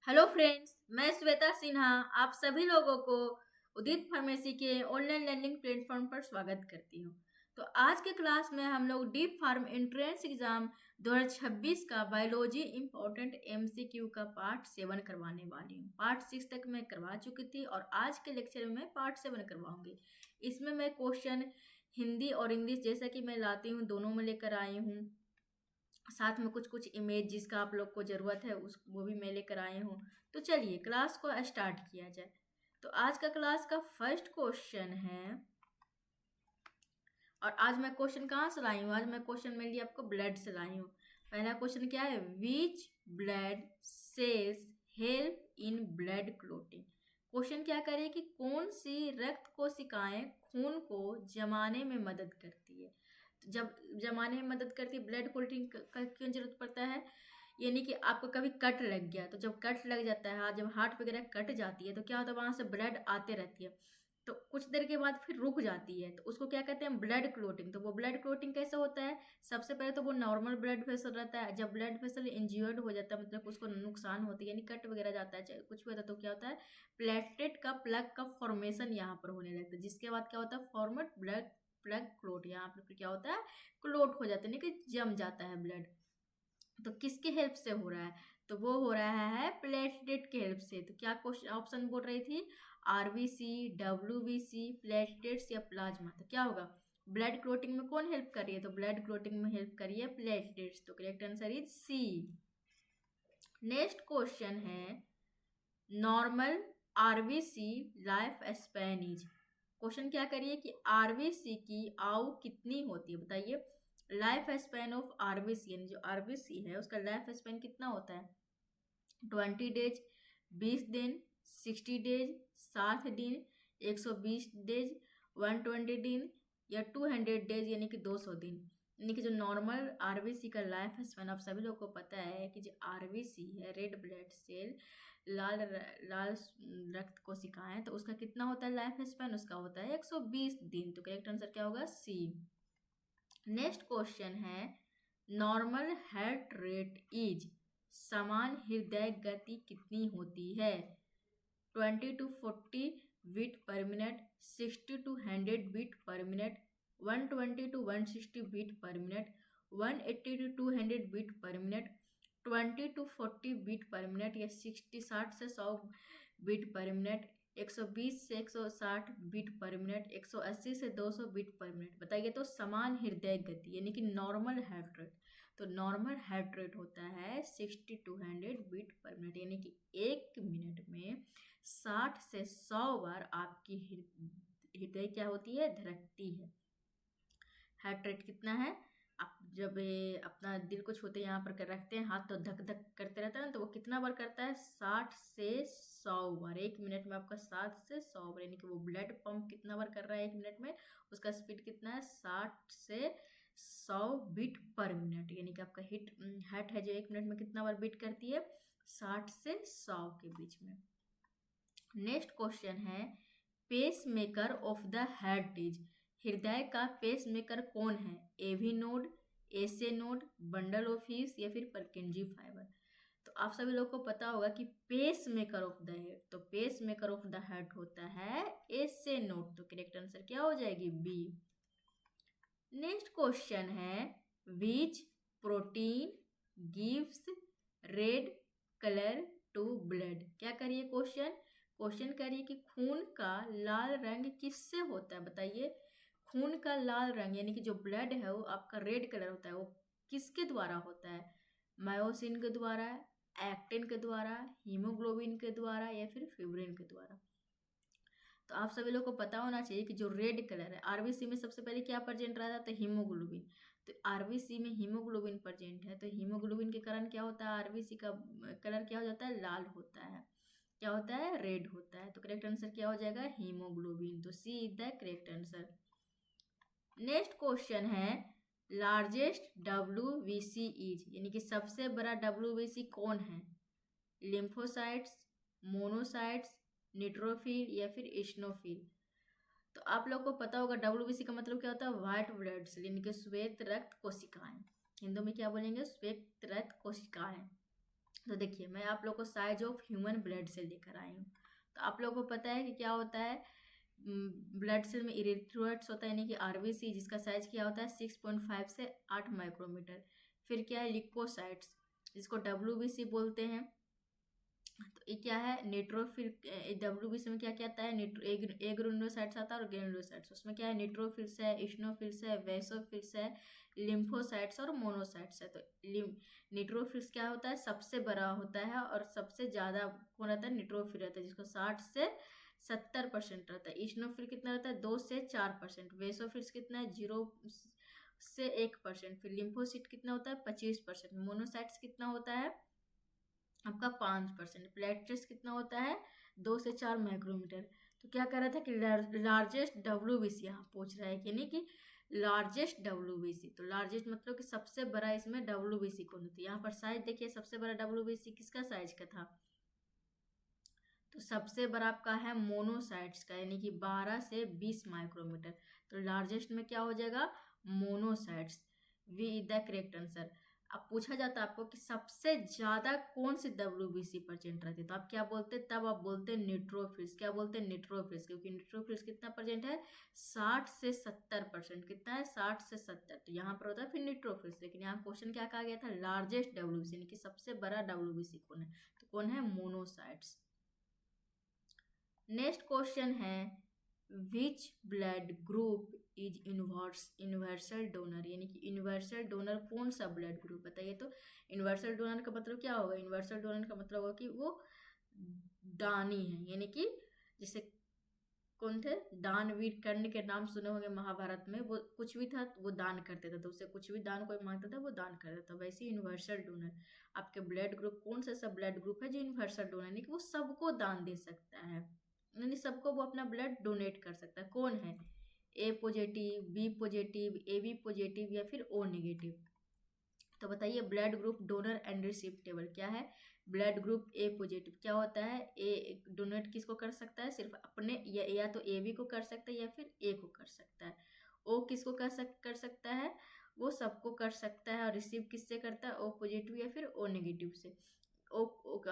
Hello friends, मैं श्वेता सिन्हा आप सभी लोगों को उदित फार्मेसी के ऑनलाइन लर्निंग प्लेटफॉर्म पर स्वागत करती हूँ। तो आज के क्लास में हम लोग डीप फार्म एंट्रेंस एग्जाम 2026 का बायोलॉजी इम्पोर्टेंट एमसीक्यू का पार्ट 7 करवाने वाली हूँ। पार्ट 6 तक मैं करवा चुकी थी और आज के लेक्चर में मैं पार्ट 7 करवाऊंगी। इसमें मैं क्वेश्चन हिंदी और इंग्लिश जैसा कि मैं लाती हूँ दोनों में लेकर आई हूँ। साथ में कुछ कुछ इमेज जिसका आप लोग को ज़रूरत है उस वो भी मैं लेकर आई हूँ। तो चलिए क्लास को स्टार्ट किया जाए। तो आज का क्लास का फर्स्ट क्वेश्चन है, और आज मैं क्वेश्चन कहाँ से लाई हूँ? आज मैं क्वेश्चन मेरे लिए आपको ब्लड से लाई हूँ। पहला क्वेश्चन क्या है? Which blood cells help in blood clotting. Question क्या करे कि कौन सी रक्त कोशिकाएं खून को जमाने में मदद करती है। तो जब जमाने में मदद करती है, ब्लड क्लोटिंग का क्यों जरूरत पड़ता है? यानी कि आपको कभी कट लग गया, तो जब कट लग जाता है, जब हार्ट वगैरह कट जाती है तो क्या होता है, वहां से ब्लड आते रहती है, तो कुछ देर के बाद फिर रुक जाती है, तो उसको क्या कहते हैं? Blood clotting. तो वो ब्लड क्लोटिंग कैसे होता है? सबसे पहले तो वो नॉर्मल ब्लड वेसल रहता है। जब ब्लड वेसल इंज्योर्ड हो जाता है, मतलब उसको नुकसान होती है, यानी कट वगैरह जाता है, चाहे कुछ भी होता है, तो क्या होता है? प्लेटलेट का प्लग का फॉर्मेशन यहाँ पर होने लगता है, जिसके बाद क्या होता है? Format blood plug clot. यहाँ पर क्या होता है? क्लोट हो जाता है, यानी कि जम जाता है ब्लड। तो किसके हेल्प से हो रहा है? तो वो हो रहा है प्लेटलेट के हेल्प से। तो क्या क्वेश्चन ऑप्शन बोल रही थी? आरबीसी, डब्ल्यूबीसी, प्लेटलेट्स या प्लाज्मा। तो क्या होगा? ब्लड क्लोटिंग में कौन हेल्प कर रही है? तो ब्लड क्लोटिंग में हेल्प कर रही है प्लेटलेट्स। तो correct answer is C. Next question है, normal RBC life span is. Question क्या करिए कि आरबीसी की आयु कितनी होती है, बताइए। लाइफ स्पैन ऑफ आरबीसी, यानी जो आरबीसी है उसका लाइफ स्पैन कितना होता है? 20 डेज, 20 दिन, 60 डेज, 60 दिन, 120 डेज, 120 दिन या 200 डेज, यानी कि 200 दिन। यानी कि जो नॉर्मल आरबीसी का लाइफ स्पैन, आप सभी लोगों को पता है कि जो आरबीसी है, रेड ब्लड सेल, लाल रक्त कोशिकाएं, तो उसका कितना होता है लाइफ स्पैन? उसका होता है 120 दिन। तो करेक्ट आंसर क्या होगा? सी। नेक्स्ट क्वेश्चन है, नॉर्मल हार्ट रेट इज। समान हृदय गति कितनी होती है? 20 to 40 beat per minute, 60 to 100 beat per minute, 120 to 160 beat per minute, 180 to 200 beat per minute, 20 to 40 beat per minute या 60 से 100 बीट पर मिनट, 120 से 160 बीट पर मिनट, 180 से 200 बीट पर मिनट। बताइए तो समान हृदय गति यानी कि नॉर्मल हार्ट रेट। तो नॉर्मल हार्ट रेट होता है 60 to 100 बीट पर मिनट, यानी कि 1 मिनट में 60 से 100 बार आपकी हृदय क्या होती है? धड़कती है। हार्ट रेट कितना है? आप जब अपना दिल को छूते यहाँ पर कर रखते हैं हाथ, तो धक धक करते रहता है ना, तो वो कितना बार करता है? 60 से 100 बार। 1 मिनट में आपका 60 से 100 बार, यानी कि वो ब्लड पंप कितना बार कर रहा है 1 मिनट में? उसका स्पीड कितना है? 60 से 100 बीट पर मिनट, यानी कि आपका हार्ट है जो 1 मिनट में कितना बार बीट करती है? 60 से 100 के बीच में। नेक्स्ट क्वेश्चन है, pace maker of the heart is. हृदय का पेस मेकर कौन है? AV node, SA node, bundle of His या फिर परकिंजी फाइबर। तो आप सभी लोगों को पता होगा कि pace maker of the heart, तो pace maker of the heart होता है एसे नोड। तो करेक्ट आंसर क्या हो जाएगी? बी। नेक्स्ट क्वेश्चन है, which protein gives red colour to blood. क्या करिए क्वेश्चन करिए कि खून का लाल रंग किससे होता है? बताइए। खून का लाल रंग यानी कि जो ब्लड है वो आपका रेड कलर होता है, वो किसके द्वारा होता है? मायोसिन के द्वारा, एक्टिन के द्वारा, हीमोग्लोबिन के द्वारा या फिर फिब्रिन के द्वारा। तो आप सभी लोग को पता होना चाहिए कि जो रेड कलर है, आरबीसी में सबसे पहले क्या प्रेजेंट रहता है? तो हीमोग्लोबिन। तो आरबीसी में हीमोग्लोबिन प्रेजेंट है, तो हीमोग्लोबिन के कारण क्या होता है? आरबीसी का कलर क्या हो जाता है? लाल होता है। क्या होता है? रेड होता है। तो करेक्ट आंसर क्या हो जाएगा? हीमोग्लोबिन। तो C is the correct answer. Next question है, लार्जेस्ट डब्ल्यूबीसी इज, यानी कि सबसे बड़ा डब्ल्यूबीसी कौन है? लिम्फोसाइट्स, मोनोसाइट्स, न्यूट्रोफिल या फिर इस्नोफिल। तो आप लोग को पता होगा डब्ल्यूबीसी का मतलब क्या होता है? व्हाइट ब्लड सेल, यानी कि श्वेत रक्त कोशिकाएं। हिंदू में क्या बोलेंगे? श्वेत रक्त कोशिकाएं। तो देखिए मैं आप लोग को size of human blood cell लेकर आई हूँ। तो आप लोगों को पता है कि क्या होता है, ब्लड सेल में इरिथ्रोसाइट्स होता है यानी कि आरबीसी, जिसका साइज क्या होता है 6.5 से 8 माइक्रोमीटर। फिर क्या है लिकोसाइट्स, जिसको डब्ल्यूबीसी बोलते हैं। तो ये क्या है न्यूट्रोफिल, डब्ल्यूबीसी में क्या क्या आता है, एग्रेनुलोसाइट्स आता है और ग्रेनुलोसाइट्स। उसमें क्या है न्यूट्रोफिल्स है, इशनोफिल्स है, वेसोफिल्स है, लिम्फोसाइट्स और मोनोसाइट्स है। तो न्यूट्रोफिल्स क्या होता है, सबसे बड़ा होता है और सबसे ज़्यादा कौन रहता है, न्यूट्रोफिल रहता है, जिसको 60 से 70% रहता है। इशनोफिल कितना रहता है, 2 से 4%। वेसोफिल्स कितना है, 0 से 1%। फिर लिम्फोसिट कितना होता है, 25%। मोनोसाइट्स कितना होता है आपका 5%। प्लेटलेट्स कितना होता है, 2 से 4 माइक्रोमीटर। तो क्या कर रहा था कि लार्जेस्ट डब्ल्यूबीसी यहाँ पूछ रहा है कि नहीं कि लार्जेस्ट डब्ल्यूबीसी। तो लार्जेस्ट मतलब कि सबसे बड़ा इसमें डब्ल्यूबीसी कौन होती है। यहाँ पर साइज देखिए, सबसे बड़ा डब्ल्यूबीसी किसका साइज का था, तो सबसे बड़ा आपका है मोनोसाइट्स का, यानी कि 12 से 20 माइक्रोमीटर। तो लार्जेस्ट में क्या हो जाएगा, monocytes. B is the correct answer. अब पूछा जाता है आपको कि सबसे ज्यादा कौन सी डब्ल्यूबीसी प्रेजेंट रहती है, तो आप क्या बोलते हैं, तब आप बोलते हैं न्यूट्रोफिल्स। क्या बोलते हैं, न्यूट्रोफिल्स, क्योंकि न्यूट्रोफिल्स कितना प्रेजेंट है, 60 से 70%। कितना है, 60 से 70। तो यहाँ पर होता है फिर न्यूट्रोफिल्स। लेकिन यहाँ क्वेश्चन क्या कहा गया था, लार्जेस्ट डब्ल्यूबीसी, यानी कि सबसे बड़ा डब्ल्यूबीसी कौन है, तो कौन है, मोनोसाइट्स। नेक्स्ट क्वेश्चन है, which blood group is universal donor, यानी कि यूनिवर्सल डोनर कौन सा ब्लड ग्रुप बताइए। तो यूनिवर्सल डोनर का मतलब क्या होगा, यूनिवर्सल डोनर का मतलब होगा कि वो दानी है, यानी कि जैसे कौन थे, दानवीर कर्ण के नाम सुने होंगे महाभारत में। वो कुछ भी था वो दान करते थे, तो उससे कुछ भी दान कोई मांगता था वो दान करता था। वैसे यूनिवर्सल डोनर आपके ब्लड ग्रुप कौन सा सब ब्लड ग्रुप है जो यूनिवर्सल डोनर, यानी कि वो सबको दान दे सकता है, यानी सबको वो अपना ब्लड डोनेट कर सकता है। कौन है, A positive, B positive, A B positive या फिर ओ नेगेटिव। तो बताइए blood group donor and receptible क्या है, ब्लड ग्रुप ए पॉजिटिव क्या होता है, ए डोनेट किसको कर सकता है, सिर्फ अपने, या तो ए बी को कर सकता है या फिर ए को कर सकता है। ओ किसको कर सकता है, वो सबको कर सकता है। और रिसीव किससे करता है, ओ पॉजिटिव या फिर ओ नेगेटिव से।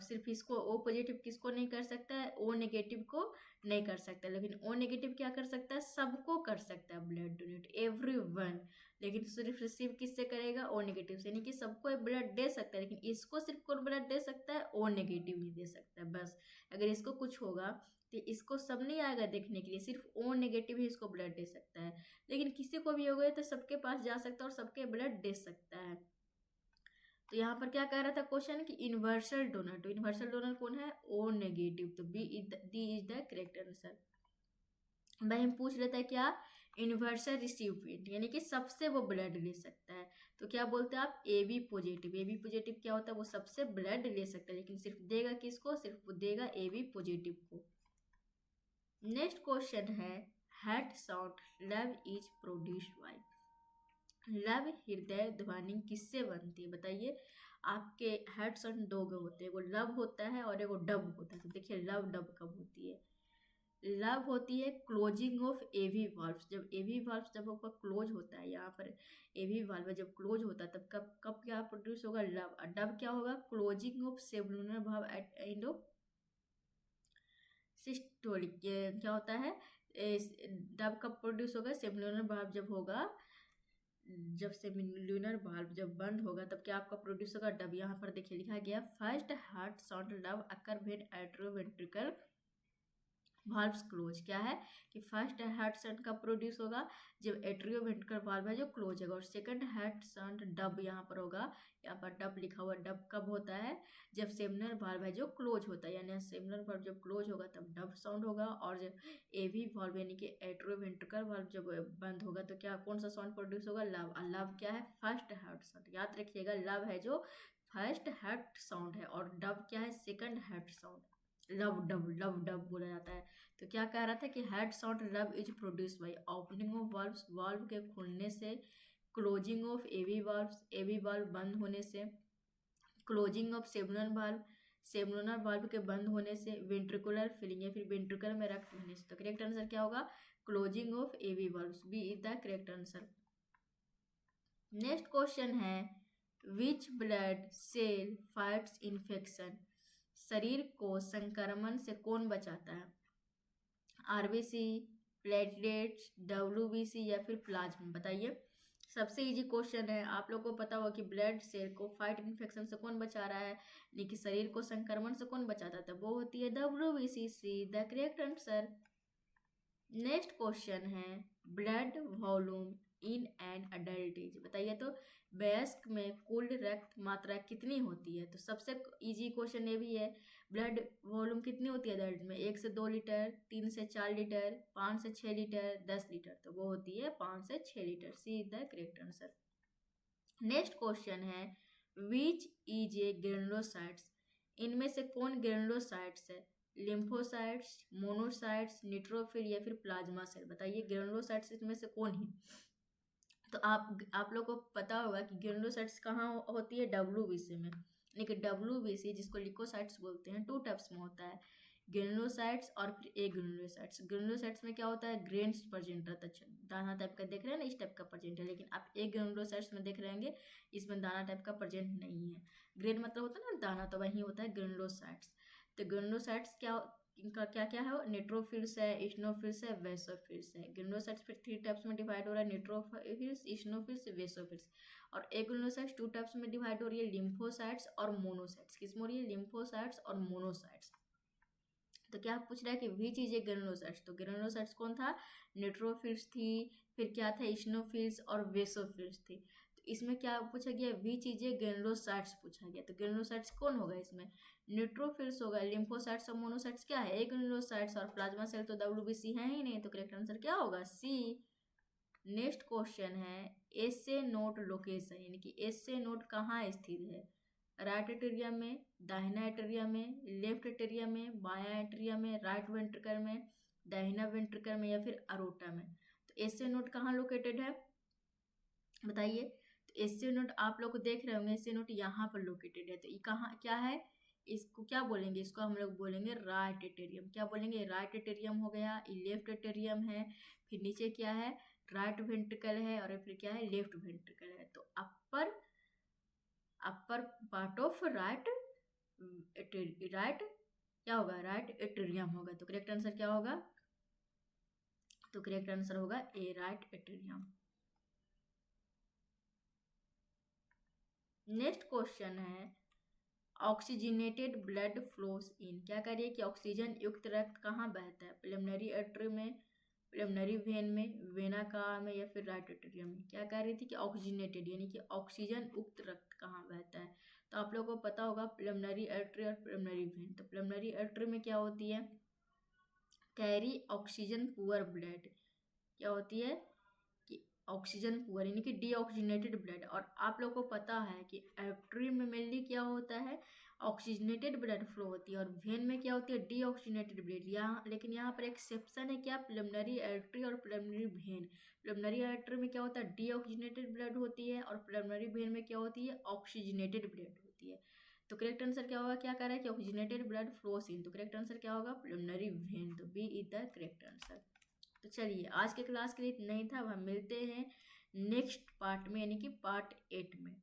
सिर्फ इसको ओ पॉजिटिव किसको नहीं कर सकता है, ओ नेगेटिव को नहीं कर सकता, लेकिन ओ नेगेटिव क्या कर सकता है, सबको कर सकता है ब्लड डोनेट, एवरीवन। लेकिन सिर्फ रिसीव किससे करेगा, ओ नेगेटिव से, यानी कि सबको ब्लड दे सकता है, लेकिन इसको सिर्फ कौन ब्लड दे सकता है, ओ नेगेटिव ही दे सकता है बस। अगर इसको कुछ होगा तो इसको सब नहीं आएगा देखने के लिए, सिर्फ ओ नेगेटिव ही इसको ब्लड दे सकता है। लेकिन किसी को भी हो गया तो सबके पास जा सकता है और सबके ब्लड दे सकता है। तो यहाँ पर क्या कह रहा था क्वेश्चन कि यूनिवर्सल डोनर, तो यूनिवर्सल डोनर कौन है, ओ नेगेटिव। तो D is the correct answer. भाई हम पूछ लेते हैं क्या, यूनिवर्सल रिसिपिएंट, यानी कि सबसे वो ब्लड ले सकता है। तो क्या बोलते हैं आप, A B positive. A B positive क्या होता है, वो सबसे ब्लड ले सकता है, लेकिन सिर्फ देगा किसको, सिर्फ वो देगा ए बी पॉजिटिव को। नेक्स्ट क्वेश्चन है, heart sound love is produced by, love हृदय ध्वनि किससे बनती है बताइए। आपके हार्ट साउंड दो गो होते हैं, एगो लव होता है और एगो डब होता है। तो देखिए लव डब कब होती है, लव होती है क्लोजिंग ऑफ एवी वाल्व, जब एवी वाल्व जब आपका क्लोज होता है, यहाँ पर एवी वाल्व जब क्लोज होता है तब कब कब क्या प्रोड्यूस होगा, लव। और डब क्या होगा, क्लोजिंग ऑफ सेबुलर भाव एट एंड ऑफ सिस्टोलिक। क्या होता है, डब कब प्रोड्यूस होगा, सेबुलर भाव जब होगा, जब सेमिलुनर वाल्व जब बंद होगा तब क्या आपका प्रोड्यूस होगा, डब। यहाँ पर देखिए लिखा गया, first heart sound love occur when atrioventricular valves close. क्या है कि फर्स्ट हार्ट साउंड कब प्रोड्यूस होगा, जब एट्रियोवेंट्रिकल वाल्व है जो क्लोज होगा। और सेकंड हार्ट साउंड डब यहाँ पर होगा, यहाँ पर डब लिखा हुआ, डब कब होता है, जब सेमिनल वाल्व है जो क्लोज होता है, यानी सेमिनल वाल्व जब क्लोज होगा तब डब साउंड होगा। और जब एवी वाल्व यानी कि एट्रियोवेंट्रिकल वाल्व जब बंद होगा तो क्या कौन सा साउंड प्रोड्यूस होगा, लव। और लव क्या है, फर्स्ट हार्ट साउंड, याद रखिएगा लव है जो फर्स्ट हार्ट साउंड है और डब क्या है, second heart sound. Love dub बोला जाता है। तो क्या कह रहा था कि head sound love is produce by opening of valves, valve के खुलने से, closing of AV valves, AV valve बंद होने से, क्लोजिंग ऑफ सेबुलर वाल्व, सेबुलर वाल्व के बंद होने से, वेंट्रिकुलर फिलिंग या फिर वेंट्रिकल में रक्त होने से। तो करेक्ट आंसर क्या होगा, closing of AV valves, B is the correct answer. Next question है, which blood cell fights infection, शरीर को संक्रमण से कौन बचाता है? आरबीसी, प्लेटलेट्स, डब्ल्यूबीसी या फिर प्लाज्मा, बताइए। सबसे इजी क्वेश्चन है, आप लोग को पता होगा कि ब्लड सेल को फाइट इन्फेक्शन से कौन बचा रहा है, यानी कि शरीर को संक्रमण से कौन बचाता था, वो होती है WBC, C the correct answer. Next question है blood volume in an adult age, बताइए तो वयस्क में कुल रक्त मात्रा कितनी होती है? तो सबसे इजी क्वेश्चन ये भी है, ब्लड वॉल्यूम कितनी होती है अडल्ट में? 1 से 2 लीटर, 3 से 4 लीटर, 5 से 6 लीटर, 10 लीटर, तो वो होती है 5 से 6 litre, C the correct answer. Next question है विच इज ए ग्रेनुलोसाइट्स, इनमें से कौन ग्रेनुलोसाइट्स है? लिम्फोसाइट्स, मोनोसाइट्स, न्यूट्रोफिल या फिर प्लाज्मा सेल, बताइए ग्रेनुलोसाइट्स इसमें से कौन है? तो आप लोग को पता होगा कि ग्रेनुलोसाइट्स कहाँ होती है? डब्ल्यूबीसी में, लेकिन डब्ल्यूबीसी जिसको लिकोसाइट्स बोलते हैं 2 टाइप्स में होता है, ग्रेनुलोसाइट्स और फिर ए ग्रेनुलोसाइट्स। ग्रेनुलोसाइट्स में क्या होता है? ग्रेन्स प्रेजेंट रहता है, दाना टाइप का देख रहे हैं ना, इस टाइप का प्रेजेंट है, लेकिन आप ए ग्रेनुलोसाइट्स में देख रहेंगे इसमें दाना टाइप का प्रेजेंट नहीं है। ग्रेन मतलब होता है ना दाना, तो वही होता है ग्रेनुलोसाइट्स। तो ग्रेनुलोसाइट्स क्या इनका क्या क्या है? न्यूट्रोफिल्स है, इस्नोफिल्स है, वेसोफिल्स है। ग्रेनुलोसाइट्स फिर 3 टाइप्स में डिवाइड हो रहा है, न्यूट्रोफिल्स, इस्नोफिल्स, वेसोफिल्स। और एक ग्रेनुलोसाइट्स 2 टाइप्स में डिवाइड हो रही है, लिम्फोसाइट्स और मोनोसाइट्स। किस में हो रही है? लिम्फोसाइट्स और मोनोसाइट्स। तो क्या पूछ रहा है कि वी चीज है ग्रेनुलोसाइट्स, तो ग्रेनुलोसाइट्स कौन था? न्यूट्रोफिल्स थी, फिर क्या था? इस्नोफिल्स और वेसोफिल्स थी। तो इसमें क्या पूछा गया? वी चीजें ग्रेनुलोसाइट्स पूछा गया, तो ग्रेनुलोसाइट्स कौन होगा इसमें? न्यूट्रोफिल्स होगा, लिम्फोसाइट्स और मोनोसाइट्स क्या है? एक ग्रेनुलोसाइट्स, और प्लाज्मा सेल तो डब्ल्यूबीसी है ही नहीं, तो करेक्ट आंसर क्या होगा? सी। नेक्स्ट क्वेश्चन है एसे नोट लोकेशन, यानी कि एसे नोट कहाँ स्थित है? राइट एट्रियम में, दाहिना एट्रियम में, लेफ्ट एट्रियम में, बाया एट्रियम में, राइट वेंट्रिकल में, दाहिना वेंट्रिकल में या फिर अरोटा में? तो एसे नोट कहाँ लोकेटेड है, बताइए। तो एसे नोट आप लोग को देख रहे होंगे, एसे नोट यहाँ पर लोकेटेड है, तो ये कहाँ क्या है? इसको क्या बोलेंगे? इसको हम लोग बोलेंगे राइट एट्रियम। क्या बोलेंगे? राइट एट्रियम हो गया, ये लेफ्ट एट्रियम है, फिर नीचे क्या है? राइट वेंट्रिकल है, और फिर क्या है? लेफ्ट वेंट्रिकल है। तो अपर अपर पार्ट ऑफ राइट क्या होगा? राइट एट्रियम होगा। तो करेक्ट आंसर क्या होगा? तो करेक्ट आंसर होगा ए, राइट एट्रियम। नेक्स्ट क्वेश्चन है ऑक्सीजनेटेड ब्लड फ्लोस इन, क्या करिए कि ऑक्सीजन युक्त रक्त कहाँ बहता है? प्रिलिमिनरी आर्टरी में, प्रिलिमिनरी वेन में, वेना कावा में या फिर राइट एट्रियम में? क्या कह रही थी कि ऑक्सीजनेटेड, यानी कि ऑक्सीजन युक्त रक्त कहाँ बहता है? तो आप लोगों को पता होगा प्रिलिमिनरी आर्टरी और प्रिलिमिनरी वेन। तो प्रिलिमिनरी आर्टरी में क्या होती है? कैरी ऑक्सीजन पुअर ब्लड, क्या होती है कि ऑक्सीजन पुअर, यानी कि डीऑक्सीजनेटेड ब्लड। और आप लोग को पता है कि आर्टरी में मेनली क्या होता है? ऑक्सीजनेटेड ब्लड फ्लो होती है, और वेन में क्या होती है? Deoxygenated blood. यहाँ लेकिन यहाँ पर एक्सेप्शन है क्या? प्रिलिमिनरी आर्टरी और प्रिलिमिनरी वेन। प्रिलिमिनरी आर्टरी में क्या होता है? डीऑक्सीजनेटेड ब्लड होती है, और प्रिलिमिनरी वेन में क्या होती है? ऑक्सीजनेटेड ब्लड होती है। तो करेक्ट आंसर क्या होगा? क्या कह रहा है कि ऑक्सीजनेटेड ब्लड फ्लोस इन, तो करेक्ट आंसर क्या होगा? प्रिलिमिनरी वेन, तो B is the correct answer. तो चलिए आज के क्लास के लिए इतना ही था, अब हम मिलते हैं नेक्स्ट पार्ट में, यानी कि पार्ट 8 में।